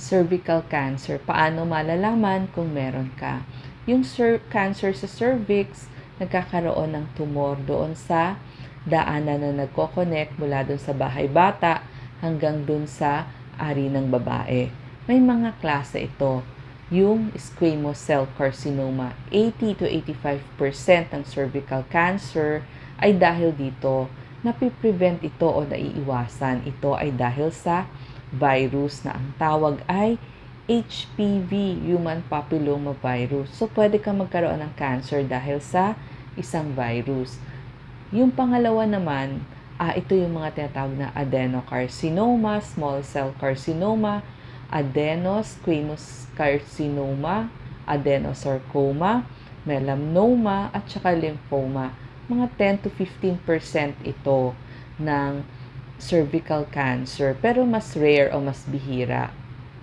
cervical cancer. Paano malalaman kung meron ka? Yung cancer sa cervix, nagkakaroon ng tumor doon sa daanan na nagko-connect mula doon sa bahay bata hanggang doon sa ari ng babae. May mga klase ito. Yung squamous cell carcinoma, 80 to 85% ng cervical cancer ay dahil dito. Napiprevent ito o naiiwasan. Ito ay dahil sa virus na ang tawag ay HPV, Human Papilloma Virus. So, pwede kang magkaroon ng cancer dahil sa isang virus. Yung pangalawa naman, ito yung mga tinatawag na adenocarcinoma, small cell carcinoma, adenosquamous carcinoma, adenosarcoma, melanoma, at saka lymphoma. Mga 10 to 15% ito ng cervical cancer, pero mas rare o mas bihira.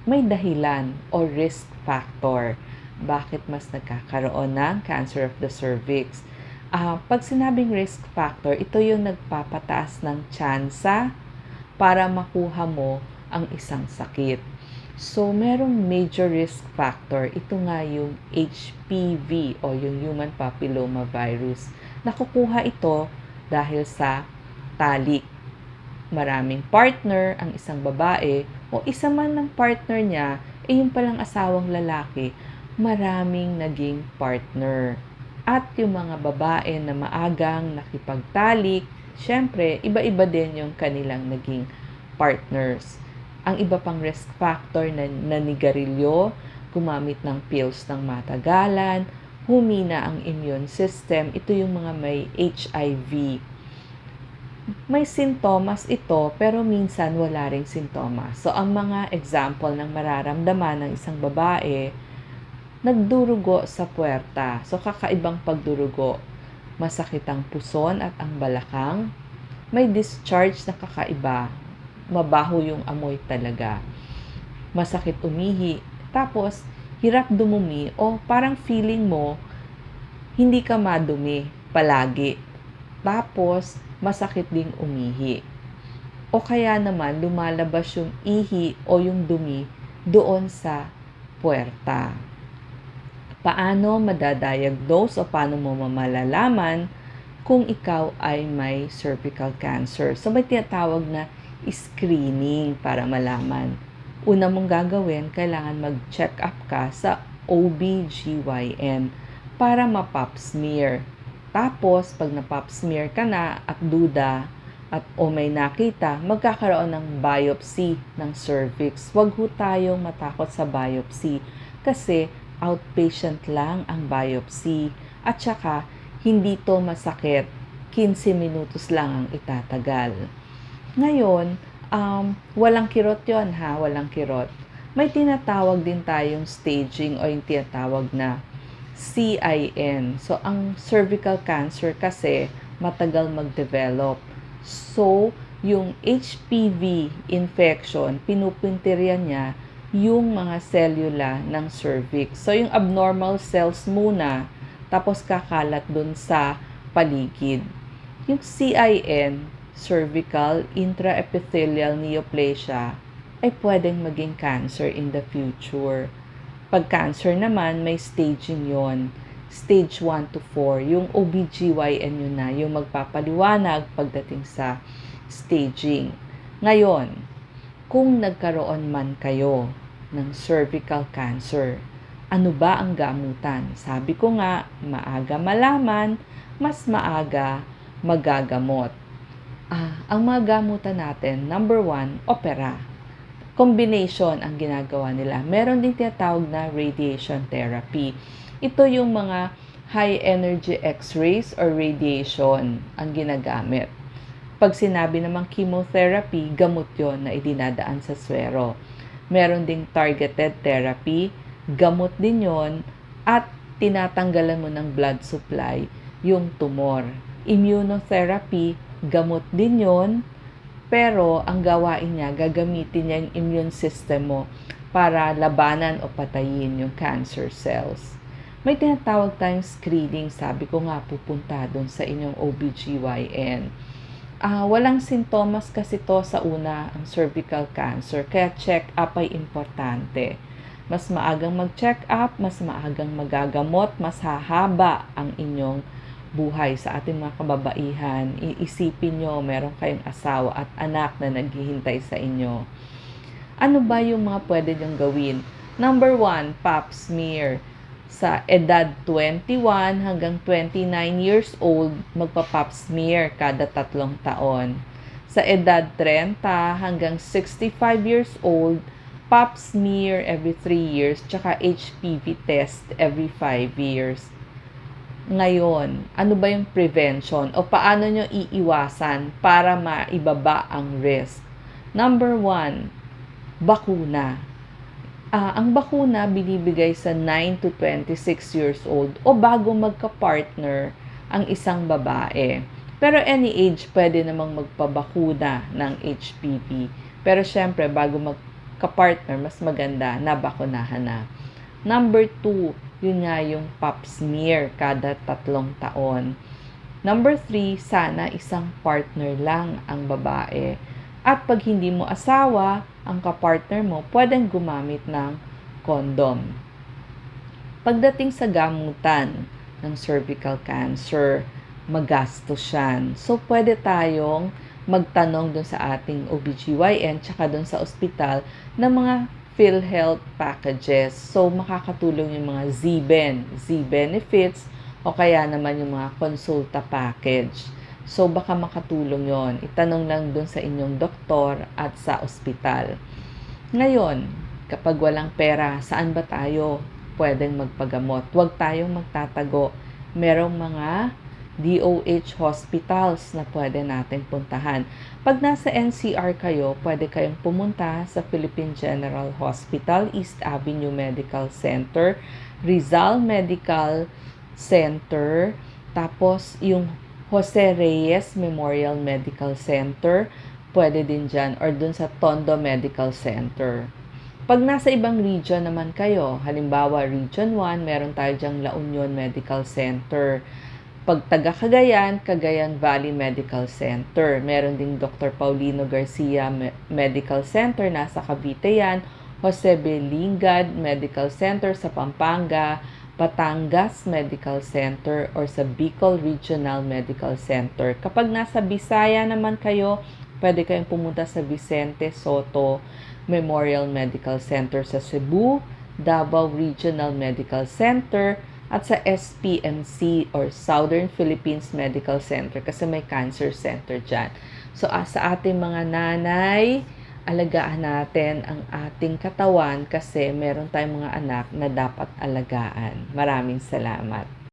May dahilan o risk factor bakit mas nagkakaroon ng cancer of the cervix. Pag sinabing risk factor, ito yung nagpapataas ng tsansa para makuha mo ang isang sakit. So, merong major risk factor. Ito nga yung HPV o yung Human Papilloma Virus. Nakukuha ito dahil sa talik. Maraming partner ang isang babae o isa man ng partner niya, yung palang asawang lalaki, maraming naging partner. At yung mga babae na maagang nakipagtalik, syempre, iba-iba din yung kanilang naging partners. Ang iba pang risk factor na nanigarilyo, gumamit ng pills ng matagalan, humina ang immune system, ito yung mga may HIV. May sintomas ito, pero minsan wala ring sintomas. So, ang mga example ng mararamdaman ng isang babae, nagdurugo sa puwerta. So, kakaibang pagdurugo. Masakit ang puson at ang balakang. May discharge na kakaiba. Mabaho yung amoy talaga. Masakit umihi. Tapos, hirap dumumi o parang feeling mo, hindi ka madumi palagi. Tapos, masakit ding umihi. O kaya naman, lumalabas yung ihi o yung dumi doon sa puwerta. Paano madadiagnose o paano mo malalaman kung ikaw ay may cervical cancer? So, may tinatawag na screening para malaman. Una mong gagawin, kailangan mag-check up ka sa OBGYN para ma-pap smear. Tapos, pag na-pap smear ka na at duda at o may nakita, magkakaroon ng biopsy ng cervix. Huwag ho tayong matakot sa biopsy kasi outpatient lang ang biopsy. At saka, hindi to masakit. 15 minutos lang ang itatagal. Ngayon, walang kirot yon ha, walang kirot. May tinatawag din tayong staging o yung tinatawag na CIN. So, ang cervical cancer kasi matagal mag-develop. So, yung HPV infection, pinupintiryan niya yung mga cellula ng cervix. So, yung abnormal cells muna, tapos kakalat dun sa paligid. Yung CIN, cervical intraepithelial neoplasia, ay pwedeng maging cancer in the future. Pag cancer naman, may staging yon. Stage 1 to 4. Yung OBGYN yun na, yung magpapaliwanag pagdating sa staging. Ngayon, kung nagkaroon man kayo ng cervical cancer, ano ba ang gamutan? Sabi ko nga, maaga malaman, mas maaga magagamot. Ang mga gamutan natin, number 1, opera. Combination ang ginagawa nila. Meron din tinatawag na radiation therapy. Ito yung mga high energy x-rays or radiation ang ginagamit. Pag sinabi namang chemotherapy, gamot yon na idinadaan sa swero. Meron ding targeted therapy, gamot din yon at tinatanggalan mo ng blood supply yung tumor. Immunotherapy, gamot din yon, pero ang gawain niya, gagamitin niya yung immune system mo para labanan o patayin yung cancer cells. May tinatawag tayong screening, sabi ko nga pupunta doon sa inyong OBGYN. Walang sintomas kasi to sa una, ang cervical cancer, kaya check-up ay importante. Mas maagang mag-check up, mas maagang magagamot, mas hahaba ang inyong buhay sa ating mga kababaihan. Iisipin nyo, meron kayong asawa at anak na naghihintay sa inyo. Ano ba yung mga pwede nyong gawin? Number 1, pap smear. Sa edad 21 hanggang 29 years old, magpa-pap smear kada 3 taon. Sa edad 30 hanggang 65 years old, pap smear every 3 years, tsaka HPV test every 5 years. Ngayon, ano ba yung prevention o paano nyo iiwasan para maibaba ang risk? Number 1, bakuna. Ang bakuna binibigay sa 9 to 26 years old o bago magka-partner ang isang babae. Pero any age pwede namang magpabakuna ng HPV. Pero syempre, bago magka-partner, mas maganda na bakunahan na. Number 2, yun nga yung pap smear kada 3 taon. Number 3, sana isang partner lang ang babae. At pag hindi mo asawa, ang kapartner mo, pwedeng gumamit ng condom. Pagdating sa gamutan ng cervical cancer, magastos yan. So, pwede tayong magtanong dun sa ating OBGYN tsaka dun sa ospital ng mga PhilHealth packages. So, makakatulong yung mga Z-benefits o kaya naman yung mga konsulta package. So, baka makatulong yon. Itanong lang dun sa inyong doktor at sa ospital. Ngayon, kapag walang pera, saan ba tayo pwedeng magpagamot? Huwag tayong magtatago. Merong mga DOH hospitals na pwede natin puntahan. Pag nasa NCR kayo, pwede kayong pumunta sa Philippine General Hospital, East Avenue Medical Center, Rizal Medical Center, tapos yung Jose Reyes Memorial Medical Center, pwede din dyan, or dun sa Tondo Medical Center. Pag nasa ibang region naman kayo, halimbawa Region 1, meron tayo dyang La Union Medical Center. Pag taga Cagayan, Cagayan Valley Medical Center. Meron ding Dr. Paulino Garcia Medical Center, nasa Cavite yan. Jose Belingad Medical Center sa Pampanga, Batangas Medical Center, or sa Bicol Regional Medical Center. Kapag nasa Bisaya naman kayo, pwede kayong pumunta sa Vicente Soto Memorial Medical Center sa Cebu, Davao Regional Medical Center, at sa SPMC or Southern Philippines Medical Center kasi may cancer center dyan. So, sa ating mga nanay, alagaan natin ang ating katawan kasi meron tayong mga anak na dapat alagaan. Maraming salamat.